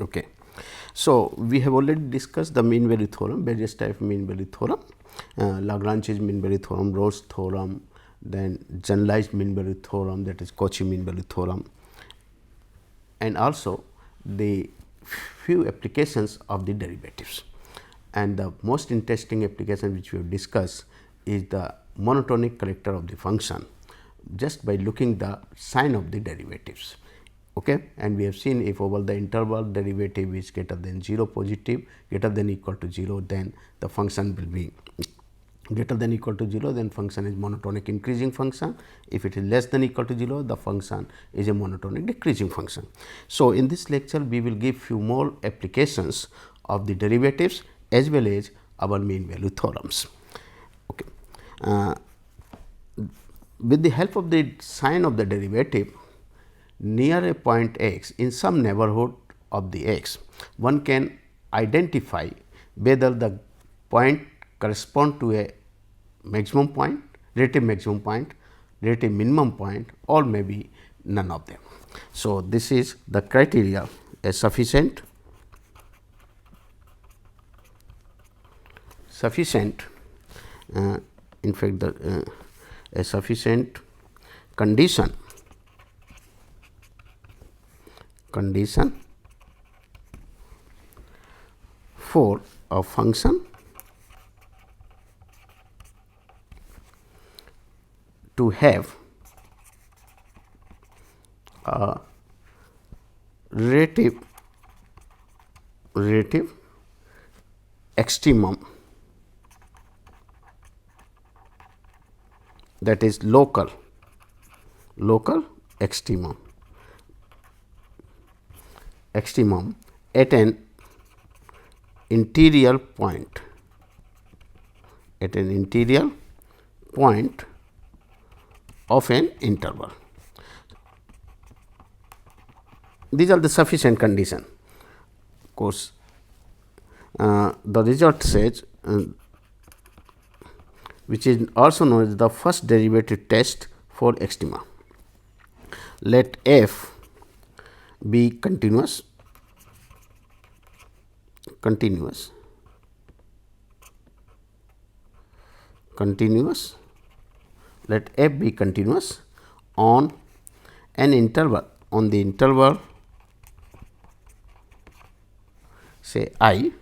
Okay. So, we have already discussed the mean value theorem, various type of mean value theorem, Lagrange's mean value theorem, Rolle's theorem, then generalized mean value theorem, that is Cauchy mean value theorem, and also the few applications of the derivatives. And the most interesting application which we have discussed is the monotonic character of the function, just by looking the sign of the derivatives. Okay. And we have seen if over the interval derivative is greater than 0 positive, greater than equal to 0, then the function will be greater than equal to 0, then function is monotonic increasing function. If it is less than equal to 0, the function is a monotonic decreasing function. So, in this lecture we will give few more applications of the derivatives as well as our mean value theorems. Okay. With the help of the sign of the derivative near a point x in some neighborhood of the x, one can identify whether the point correspond to a maximum point, relative maximum point, relative minimum point, or maybe none of them. So, this is the criteria: a sufficient in fact a sufficient condition for a function to have a relative extremum, that is local extremum at an interior point of an interval. These are the sufficient condition. Of course, the result says, which is also known as the first derivative test for extrema. Let f be continuous. Let f be continuous on an interval, on the interval say I,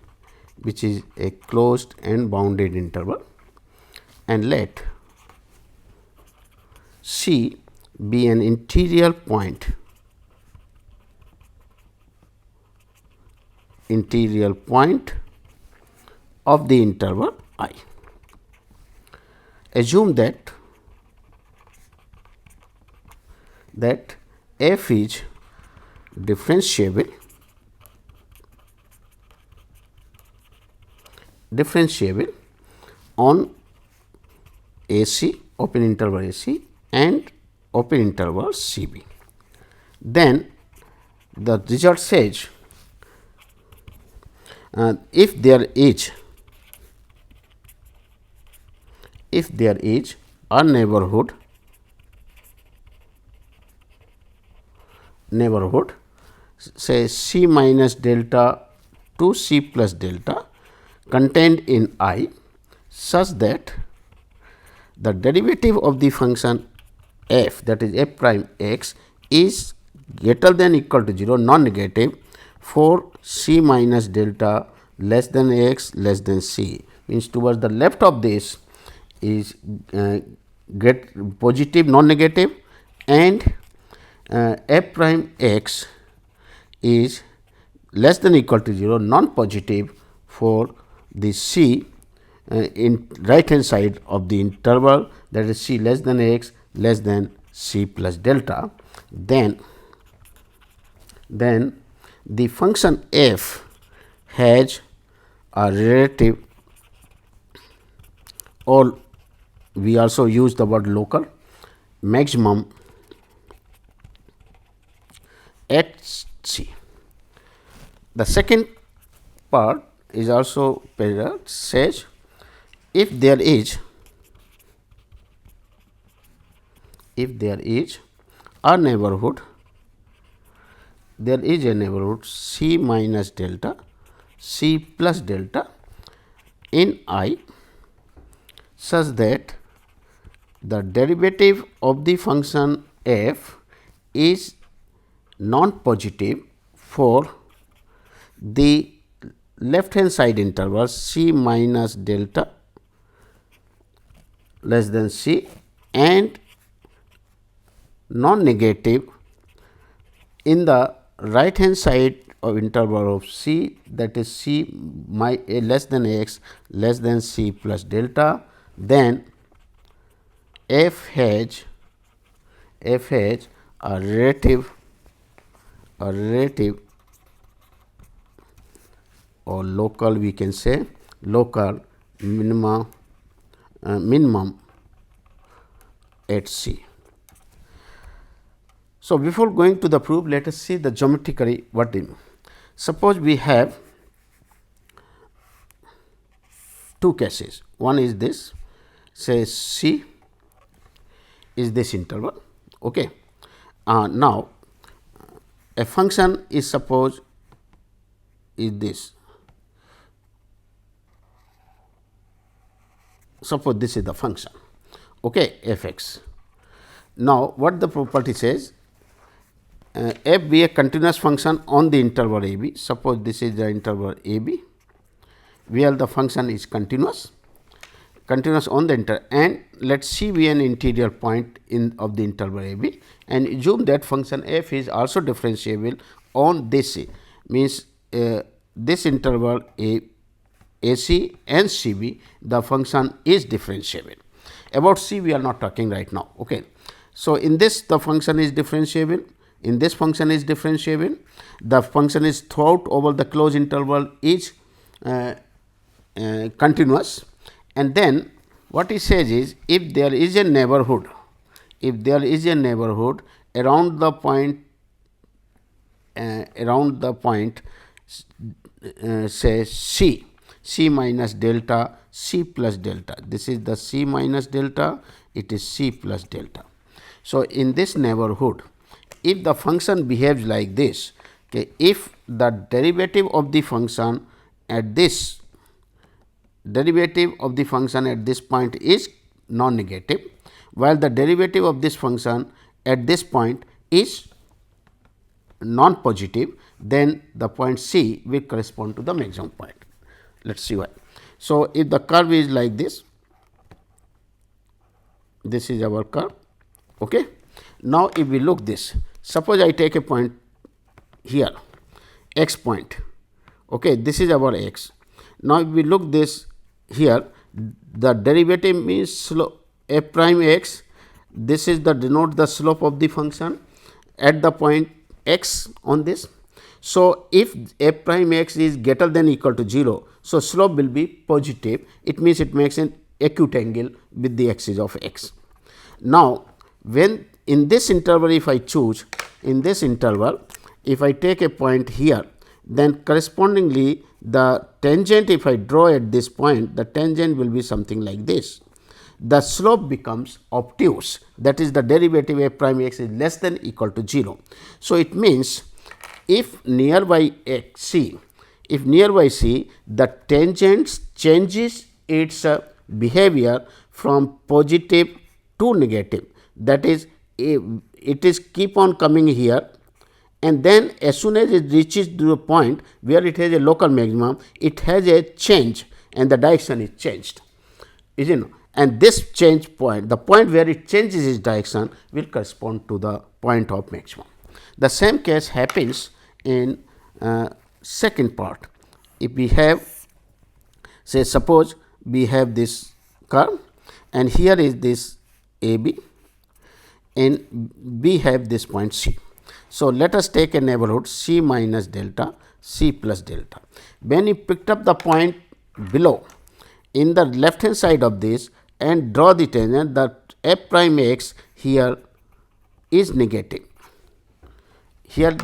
which is a closed and bounded interval, and let C be an interior point of the interval I. Assume that f is differentiable on AC, open interval AC, and open interval CB. Then the result says, if there is a neighborhood say C minus delta to C plus delta contained in I, such that the derivative of the function f, that is f prime x, is greater than equal to 0, non-negative, for C minus delta less than x less than C. Means towards the left of this is get positive, non-negative, and f prime x is less than equal to 0, non-positive, for the C in right hand side of the interval, that is C less than x less than C plus delta. Then the function f has a relative, or we also use the word local maximum at C. The second part is also parallel, says if there is a neighborhood there is a neighborhood C minus delta, C plus delta in I such that the derivative of the function f is non-positive for the left hand side interval C minus delta less than C and non-negative in the right hand side of interval of C, that is C less than x less than C plus delta, then f has a relative or local, we can say local minimum at C. So, before going to the proof, let us see the geometrically what it means. Suppose we have two cases. One is this, say C is this interval. Okay. Now, a function is suppose is this. Suppose this is the function, okay, f x. Now, what the property says, f be a continuous function on the interval a b. Suppose this is the interval a b, where the function is continuous on the interval, and let C be an interior point in of the interval a b, and assume that function f is also differentiable on this C, means this interval AC and CB, the function is differentiable. About C we are not talking right now. Okay. So, in this the function is differentiable, in this function is differentiable, the function is throughout over the closed interval is continuous, and then what he says is, if there is a neighborhood, around the point say C minus delta, C plus delta, this is the C minus delta, it is C plus delta. So, in this neighborhood, if the function behaves like this, okay, if the derivative of the function at this point is non-negative, while the derivative of this function at this point is non-positive, then the point C will correspond to the maximum point. Let us see why. So, if the curve is like this, this is our curve. Okay. Now, if we look this, suppose I take a point here, x point. Okay, this is our x. Now, if we look this here, the derivative means slope f prime x. This is the denote the slope of the function at the point x on this. So, if f prime x is greater than equal to 0, so slope will be positive. It means it makes an acute angle with the axis of x. Now, when in this interval, if I choose in this interval, if I take a point here, then correspondingly the tangent, if I draw at this point, the tangent will be something like this. The slope becomes obtuse, that is the derivative f prime x is less than equal to 0. So, it means if nearby C, the tangent changes its behavior from positive to negative, that is it is keep on coming here, and then as soon as it reaches to a point where it has a local maximum, it has a change and the direction is changed, is it? And this change point, the point where it changes its direction, will correspond to the point of maximum. The same case happens in second part. If we have, say suppose we have this curve and here is this AB and we have this point C. So, let us take a neighborhood C minus delta, C plus delta. When you picked up the point below in the left hand side of this and draw the tangent, that f prime x here is negative. Here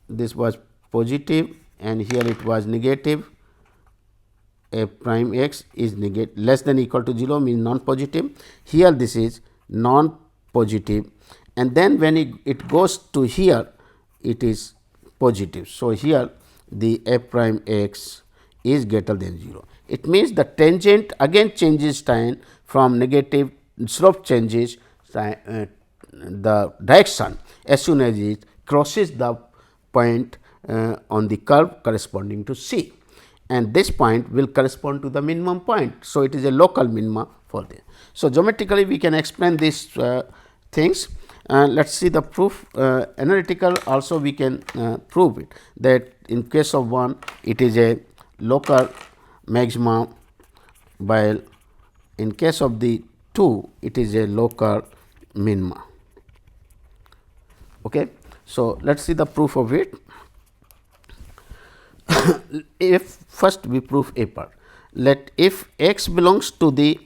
this was positive and here it was negative. F prime x is negative, less than equal to 0 means non-positive. Here this is non-positive, and then when it goes to here, it is positive. So, here the f prime x is greater than 0. It means the tangent again changes sign from negative, slope changes the direction as soon as it crosses the point on the curve corresponding to C, and this point will correspond to the minimum point. So, it is a local minima for this. So, geometrically we can explain these things. Let us see the proof. Analytical also we can prove it, that in case of 1 it is a local maxima, while in case of the 2 it is a local minima. Okay. So, let us see the proof of it. If first we prove a part, let if x belongs to the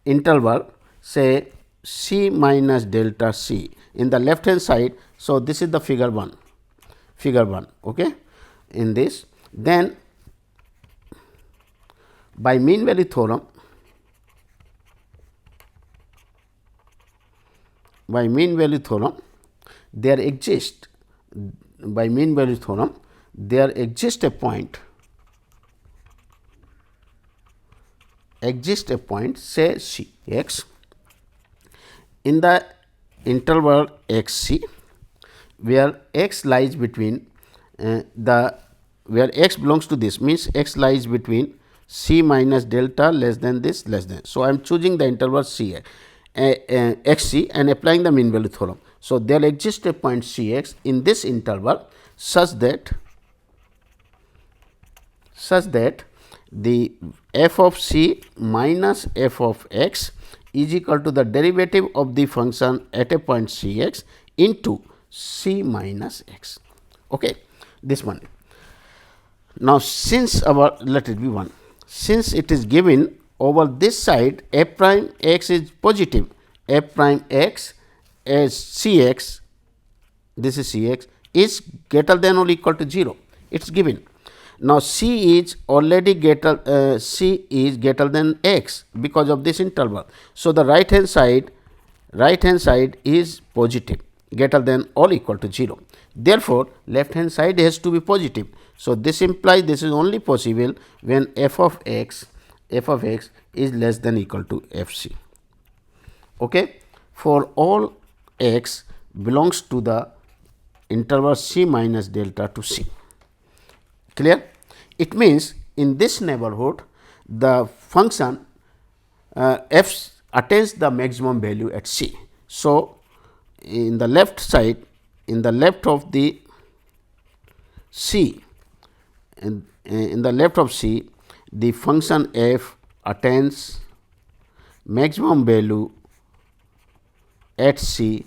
interval say C minus delta C in the left hand side. So, this is the figure 1, okay. In this, then by mean value theorem, there exists a point, say C x in the interval x c, where x lies between where x belongs to this, means x lies between C minus delta less than this less than. So, I am choosing the interval C x c and applying the mean value theorem. So, there exists a point C x in this interval such that the f of C minus f of x is equal to the derivative of the function at a point C x into C minus x. Okay. This one. Now, since our, let it be 1, since it is given over this side f prime x is positive, f prime x as C x, this is C x, is greater than or equal to 0, it is given. Now, C is already greater than x because of this interval. So, the right hand side is positive, greater than or equal to 0. Therefore, left hand side has to be positive. So, this implies this is only possible when f of x is less than equal to f c. Okay. For all x belongs to the interval C minus delta to C. Clear? It means in this neighborhood the function f attains the maximum value at C. So, in the left side, in the left of the C, in the left of C, the function f attains maximum value at C,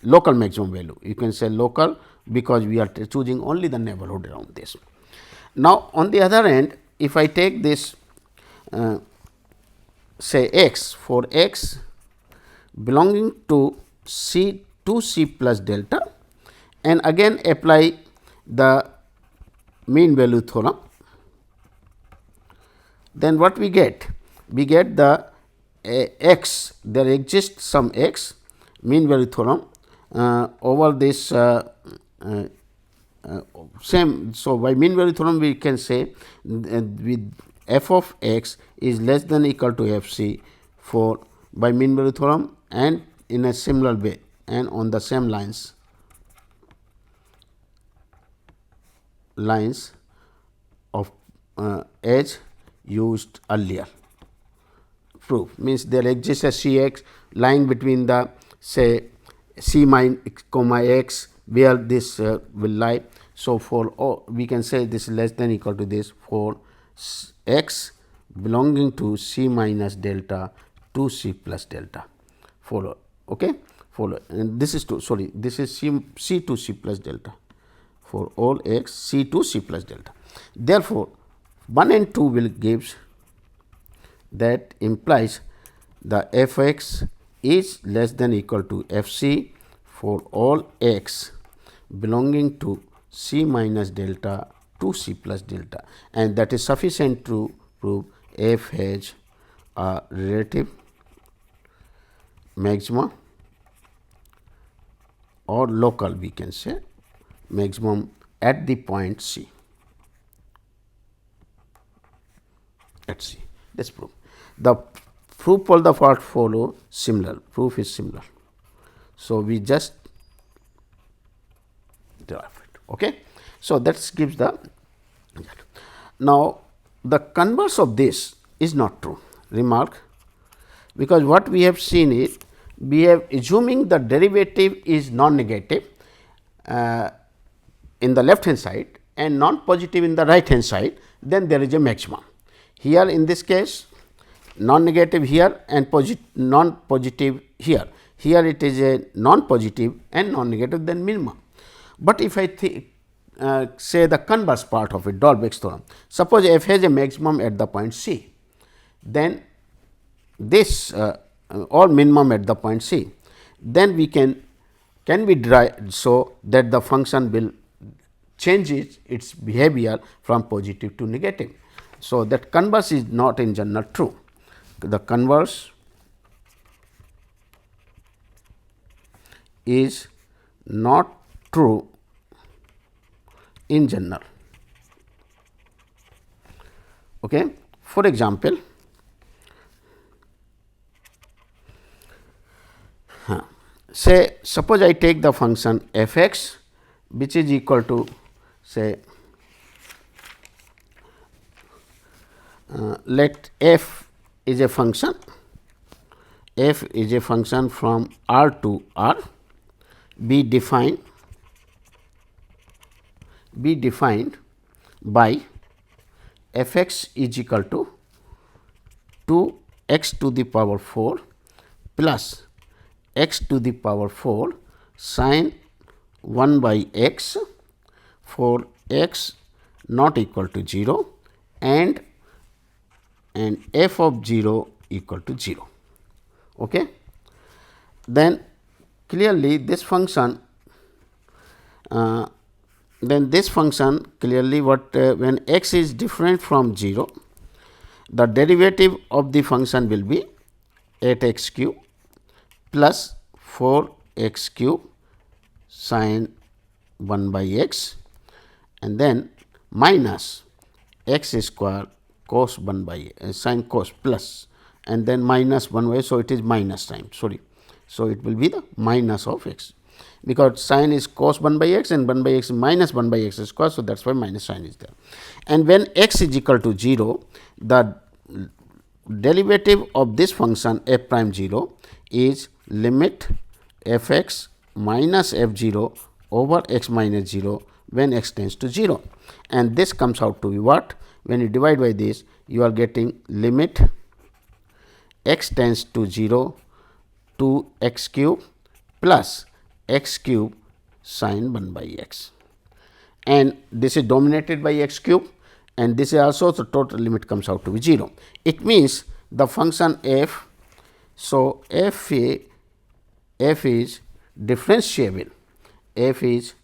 local maximum value. You can say local because we are choosing only the neighborhood around this. Now, on the other hand, if I take this say x, for x belonging to C to C plus delta, and again apply the mean value theorem, then what we get? We get the x, there exists some x, mean value theorem over this same. So, by mean value theorem we can say with f of x is less than equal to f c for by mean value theorem, and in a similar way and on the same lines of as used earlier. Proof means there exists a C x lying between the say C minus comma x, where this will lie. So, for we can say this is less than equal to this for x belonging to C minus delta to C plus delta. Follow. Okay. Follow, and this is this is C to C plus delta for all x C to C plus delta. Therefore, 1 and 2 will gives, that implies the f x is less than equal to f c for all x belonging to C minus delta to C plus delta, and that is sufficient to prove f has a relative maxima or local, we can say maximum at the point C. At C, this proof. The proof for the part follow similar, proof is similar. So, we just derive it. Okay. So, that gives the result. Now, the converse of this is not true. Remark, because what we have seen is, we have assuming the derivative is non-negative in the left hand side and non-positive in the right hand side, then there is a maximum. Here in this case, non-negative here and non-positive here. Here it is a non-positive and non-negative, then minimum. But if I say the converse part of it, Dolbeck's theorem, suppose f has a maximum at the point C, then this or minimum at the point C, then we can be derived so that the function will change its behavior from positive to negative. So, that converse is not in general true. The converse is not true in general. Okay. For example, say suppose I take the function f x, which is equal to say let f is a function, f is a function from R to R, be defined by f x is equal to 2 x to the power 4 plus x to the power 4 sin 1 by x for x not equal to 0 and f of 0 equal to 0. Okay. Then clearly this function clearly what when x is different from 0, the derivative of the function will be 8x cube plus 4x cube sin 1 by x and then minus x square cos 1 by sin cos plus and then minus 1 by. So, it is minus sign, sorry. So, it will be the minus of x, because sin is cos 1 by x and 1 by x is minus 1 by x square. So, that is why minus sign is there. And when x is equal to 0, the derivative of this function f prime 0 is limit f x minus f 0 over x minus 0 when x tends to 0. And this comes out to be what? When you divide by this, you are getting limit x tends to 0 to x cube plus x cube sin 1 by x, and this is dominated by x cube, and this is also the total limit comes out to be 0. It means the function f. So, f is differentiable, f is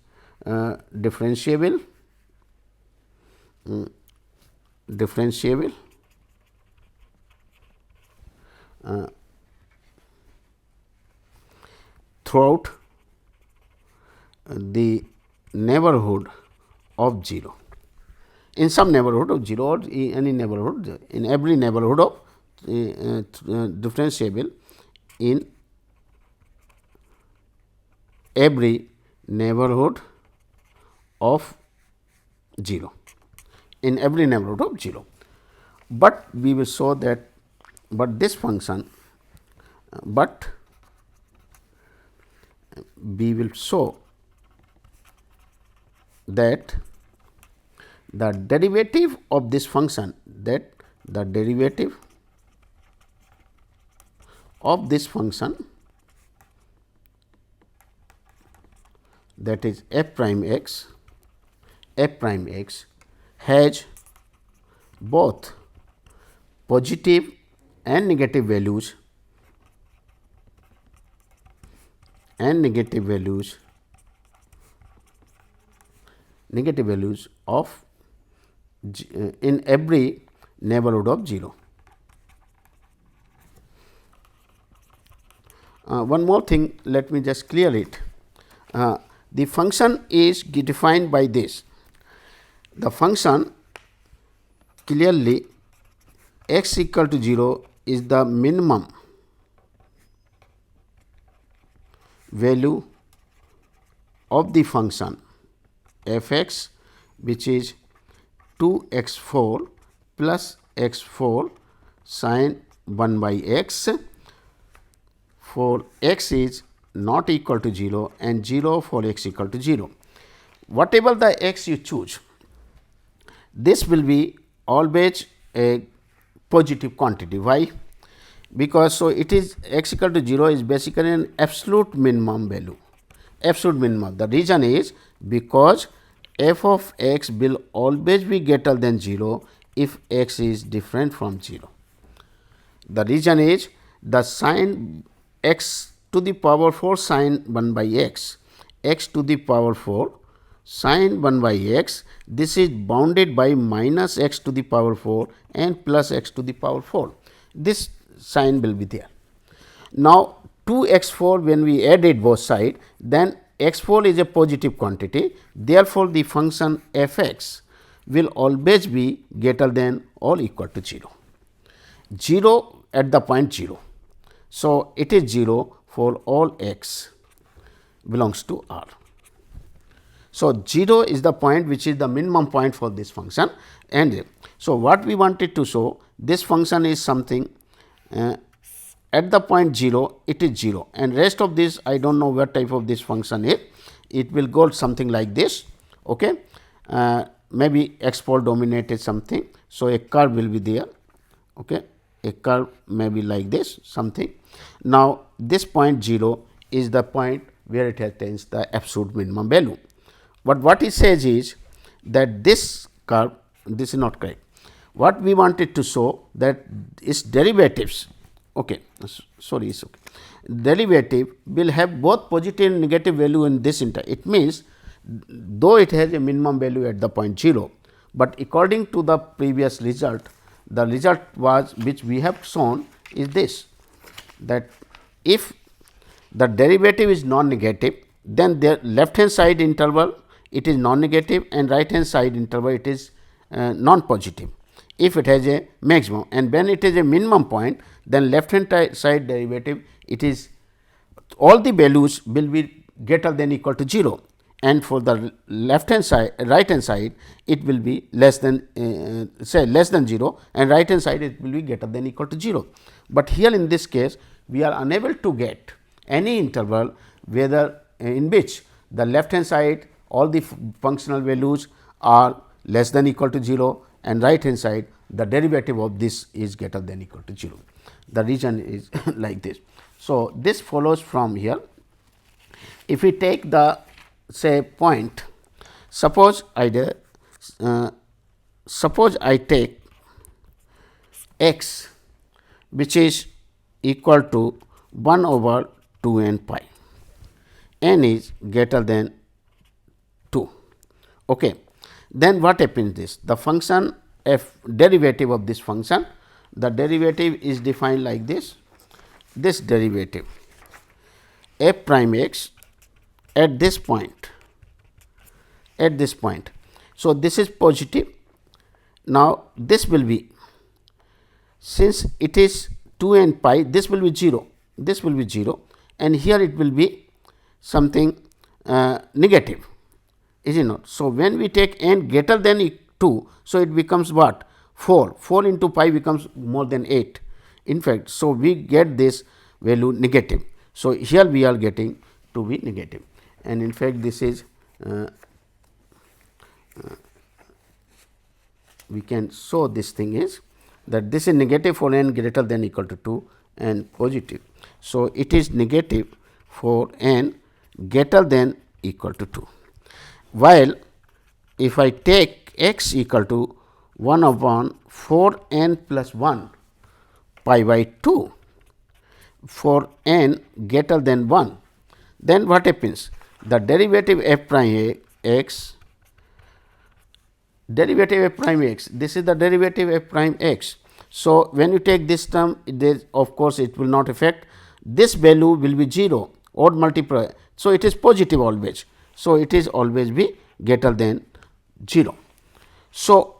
differentiable throughout the neighborhood of 0, in some neighborhood of 0 or any neighborhood, in every neighborhood of differentiable in every neighborhood of 0, in every neighborhood of 0. But we will show that, but this function, but we will show that the derivative of this function, that the derivative of this function, that is f prime x has both positive and negative values of in every neighborhood of 0. One more thing, let me just clear it. the function is defined by this. The function clearly x equal to 0 is the minimum value of the function f x, which is 2 x 4 plus x 4 sin 1 by x for x is not equal to 0 and 0 for x equal to 0. Whatever the x you choose, this will be always a positive quantity. Why? Because so it is x equal to 0 is basically an absolute minimum value, absolute minimum. The reason is because f of x will always be greater than 0 if x is different from 0. The reason is the sin x to the power 4 sin 1 by x, x to the power 4 sin 1 by x, this is bounded by minus x to the power 4 and plus x to the power 4. This sign will be there. Now, 2 x 4 when we add it both sides, then x 4 is a positive quantity. Therefore, the function f x will always be greater than or equal to 0. 0 at the point 0. So, it is 0 for all x belongs to R. So, 0 is the point which is the minimum point for this function, and so what we wanted to show, this function is something at the point 0 it is 0 and rest of this I do not know what type of this function is, it will go something like this. Okay. Maybe x 4 dominated something. So, a curve will be there. Okay. A curve may be like this something. Now, this point 0 is the point where it attains the absolute minimum value. But what it says is that this curve, this is not correct. What we wanted to show that its derivatives, okay, sorry, it's okay. Derivative will have both positive and negative value in this interval. It means, though it has a minimum value at the point 0, but according to the previous result, the result was which we have shown is this, that if the derivative is non-negative, then the left hand side interval it is non-negative and right hand side interval it is non-positive if it has a maximum, and when it is a minimum point, then left hand side derivative it is all the values will be greater than equal to 0, and for the left hand side right hand side it will be less than say less than 0 and right hand side it will be greater than equal to 0. But here in this case we are unable to get any interval whether in which the left hand side all the functional values are less than equal to 0 and right hand side the derivative of this is greater than equal to 0. The reason is like this. So, this follows from here. If we take the say point, suppose I take x which is equal to 1 over 2 n pi, n is greater than 2. Okay. Then what happens this? The function f derivative of this function, the derivative is defined like this. This derivative f prime x at this point, at this point. So, this is positive. Now, this will be, since it is 2 n pi, this will be 0, this will be 0 and here it will be something negative, is it not? So, when we take n greater than 2, so it becomes what? 4, 4 into pi becomes more than 8. In fact, so we get this value negative. So, here we are getting to be negative, and in fact, this is we can show this thing is that this is negative for n greater than equal to 2 and positive. So, it is negative for n greater than equal to 2, while if I take x equal to 1 upon 4 n plus 1 pi by 2 for n greater than 1, then what happens? The derivative f prime x, derivative f prime x, this is the derivative f prime x. So, when you take this term, there of course, it will not affect, this value will be 0, odd multiply, So, it is positive always. So, it is always be greater than 0. So,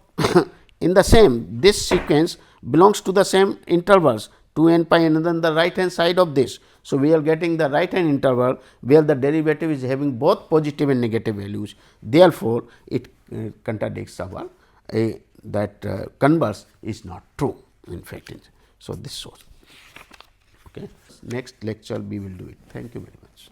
in the same, this sequence belongs to the same intervals 2 n pi and then the right hand side of this. So, we are getting the right hand interval where the derivative is having both positive and negative values. Therefore, it contradicts our that converse is not true in fact. So, this shows. Okay. Next lecture we will do it. Thank you very much.